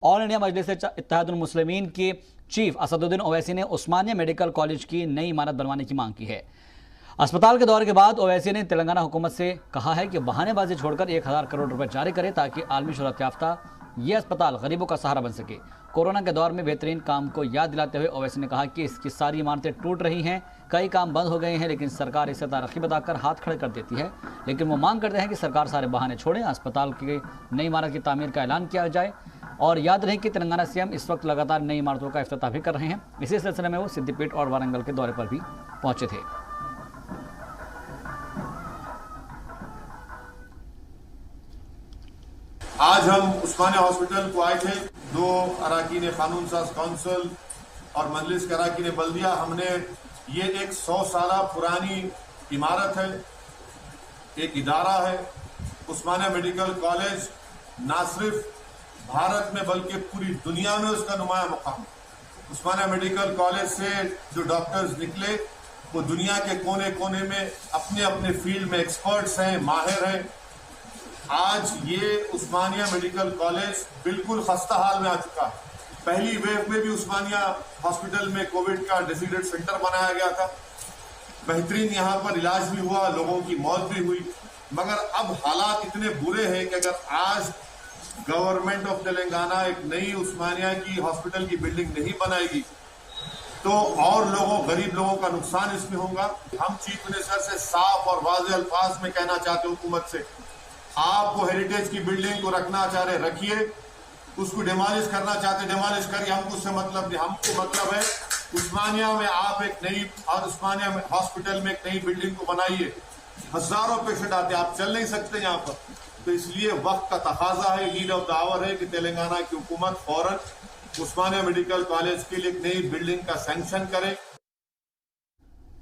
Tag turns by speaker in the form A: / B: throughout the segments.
A: All India मजलिस इत्तेहादुल मुस्लिमीन के chief Asaduddin Owaisi ने उस्मानिया medical college की नई इमारत बनवाने की मांग की है। अस्पताल के दौरे के बाद ओवैसी ने तेलंगाना हुकूमत से कहा है कि बहानेबाजी छोड़कर 1000 करोड़ रुपए जारी करे ताकि आलमी शोहरत याफ्ता ये अस्पताल गरीबों का सहारा बन सके। कोरोना के दौर में बेहतरीन काम को याद दिलाते हुए ओवैसी ने कहा कि इसकी सारी इमारतें टूट रही हैं, कई काम बंद हो गए हैं, लेकिन सरकार इसे तारीखी बताकर हाथ खड़े कर देती है। लेकिन वो मांग करते हैं कि सरकार सारे बहाने छोड़े, अस्पताल की नई इमारत की तामीर का ऐलान किया जाए। और याद रहे कि तेलंगाना सीएम इस वक्त लगातार नई इमारतों का इफ्तिताह भी कर रहे हैं। इसी सिलसिले में वो सिद्दीपेट और वारंगल के दौरे पर भी पहुंचे थे।
B: आज हम उस्मानिया हॉस्पिटल को आए थे। 2 अराकीन कानून साज काउंसिल और मजलिस के अराकीन बल्दिया, हमने ये एक 100 साल पुरानी इमारत है, एक इदारा है। उस्मानिया मेडिकल कॉलेज ना सिर्फ भारत में बल्कि पूरी दुनिया में उसका नुमाया मुकाम है। उस्मानिया मेडिकल कॉलेज से जो डॉक्टर्स निकले वो दुनिया के कोने कोने में अपने अपने फील्ड में एक्सपर्ट्स हैं, माहिर हैं। आज ये उस्मानिया मेडिकल कॉलेज बिल्कुल खस्ता हाल में आ चुका है। पहली वेव में भी उस्मानिया हॉस्पिटल में कोविड का डेजिग्नेटेड सेंटर बनाया गया था, बेहतरीन यहाँ पर इलाज भी हुआ, लोगों की मौत भी हुई। मगर अब हालात इतने बुरे हैं कि अगर आज गवर्नमेंट ऑफ तेलंगाना एक नई उस्मानिया की हॉस्पिटल की बिल्डिंग नहीं बनाएगी तो और गरीब लोगों का नुकसान इसमें होगा। हम चीफ मिनिस्टर से साफ और वाज़ेह अल्फाज में कहना चाहते हैं हुकूमत से, आप वो हेरिटेज की बिल्डिंग को रखना चाह रहे रखिए, उसको डिमोलिश करना चाहते डिमोलिश करिए, हमको उससे मतलब नहीं। हमको मतलब है उस्मानिया में आप एक नई और उस्मानिया में हॉस्पिटल में एक नई बिल्डिंग को बनाइए। हजारों पेशेंट आते, आप चल नहीं सकते यहाँ पर, तो इसलिए वक्त का तकाजा है, नीड ऑफ द आवर है कि तेलंगाना की हुकूमत फौरन उस्मानिया मेडिकल कॉलेज के लिए एक नई बिल्डिंग का सैंक्शन करे।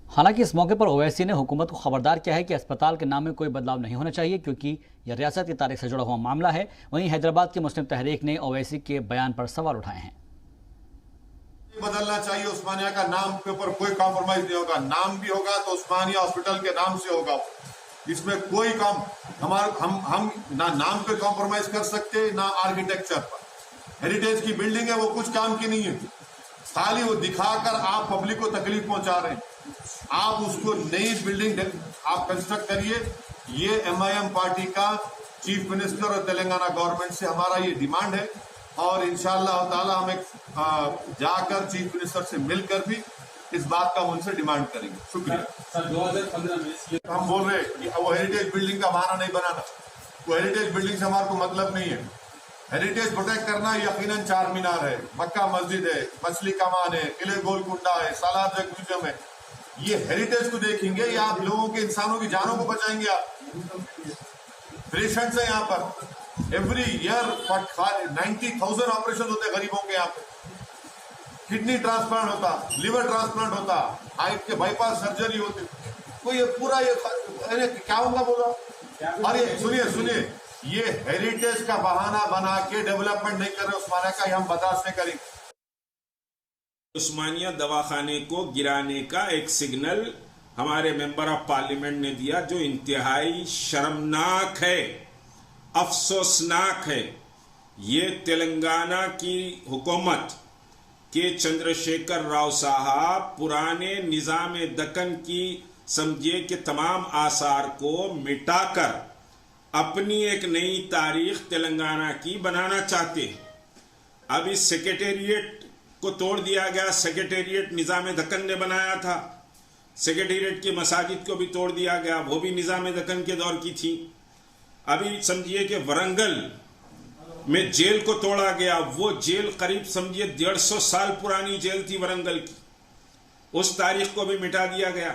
A: हालांकि इस मौके पर ओवैसी ने हुकूमत को खबरदार किया है कि अस्पताल के नाम में कोई बदलाव नहीं होना चाहिए, क्योंकि यह रियासत की तारीख से जुड़ा हुआ मामला है। वहीं हैदराबाद की मुस्लिम तहरीक ने ओवैसी के बयान पर सवाल उठाए हैं।
B: बदलना चाहिए, उस्मानिया का नाम के ऊपर कोई कॉम्प्रोमाइज नहीं होगा। नाम भी होगा तो उस्मानिया हॉस्पिटल के नाम से होगा, इसमें कोई काम हम ना नाम पे कॉम्प्रोमाइज कर सकते ना आर्किटेक्चर पर। हेरिटेज की बिल्डिंग है, वो कुछ काम की नहीं है, खाली वो दिखाकर आप पब्लिक को तकलीफ पहुंचा रहे हैं। आप उसको नई बिल्डिंग आप कंस्ट्रक्ट करिए। ये MIM पार्टी का चीफ मिनिस्टर और तेलंगाना गवर्नमेंट से हमारा ये डिमांड है और इंशाअल्लाह ताला हम एक जाकर चीफ मिनिस्टर से मिलकर भी इस बात का उनसे डिमांड करेंगे। शुक्रिया
C: सर। 2015 में
B: हम बोल रहे हैं कि वो हेरिटेज बिल्डिंग का बहाना नहीं बनाना, वो हेरिटेज बिल्डिंग से हमारे को मतलब नहीं है। हेरिटेज प्रोटेक्ट करना यकीनन 4 मीनार है, मक्का मस्जिद है, मछली कमान है, किले गोलकुंडा है, सालार जग म्यूजियम है। ये हेरिटेज को देखेंगे या आप लोगों के इंसानों की जानों को बचाएंगे? आप पेशेंट्स है यहाँ पर, एवरी ईयर 90,000 ऑपरेशन होते गरीबों के। यहाँ पे किडनी ट्रांसप्लांट होता, लिवर ट्रांसप्लांट होता, हार्ट के बाईपास सर्जरी होती। तो ये पूरा ये क्या होगा बोला? अरे सुनिए, ये हेरिटेज का बहाना बना के डेवलपमेंट नहीं कर रहे उस्मानिया का, हम बर्दाश्त नहीं करेंगे।
D: उस्मानिया दवाखाने को गिराने का एक सिग्नल हमारे मेंबर ऑफ पार्लियामेंट ने दिया, जो इंतहाई शर्मनाक है, अफसोसनाक है। ये तेलंगाना की हुकूमत के चंद्रशेखर राव साहब पुराने निजाम दक्कन की समझिए कि तमाम आसार को मिटाकर अपनी एक नई तारीख तेलंगाना की बनाना चाहते हैं। अब इस सेक्रेटेरिएट को तोड़ दिया गया। सेक्रेटेरिएट निजाम दक्कन ने बनाया था, सेक्रेटेरिएट की मसाजिद को भी तोड़ दिया गया, वो भी निजाम दक्कन के दौर की थी। अभी समझिए कि वरंगल में जेल को तोड़ा गया, वो जेल करीब समझिए 150 साल पुरानी जेल थी वरंगल की, उस तारीख को भी मिटा दिया गया।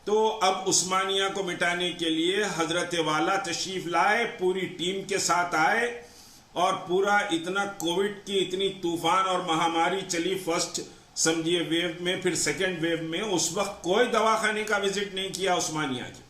D: तो अब उस्मानिया को मिटाने के लिए हजरत वाला तशरीफ लाए, पूरी टीम के साथ आए और पूरा इतना कोविड की इतनी तूफान और महामारी चली, फर्स्ट समझिए वेव में, फिर सेकेंड वेव में, उस वक्त कोई दवाखाने का विजिट नहीं किया उस्मानिया की।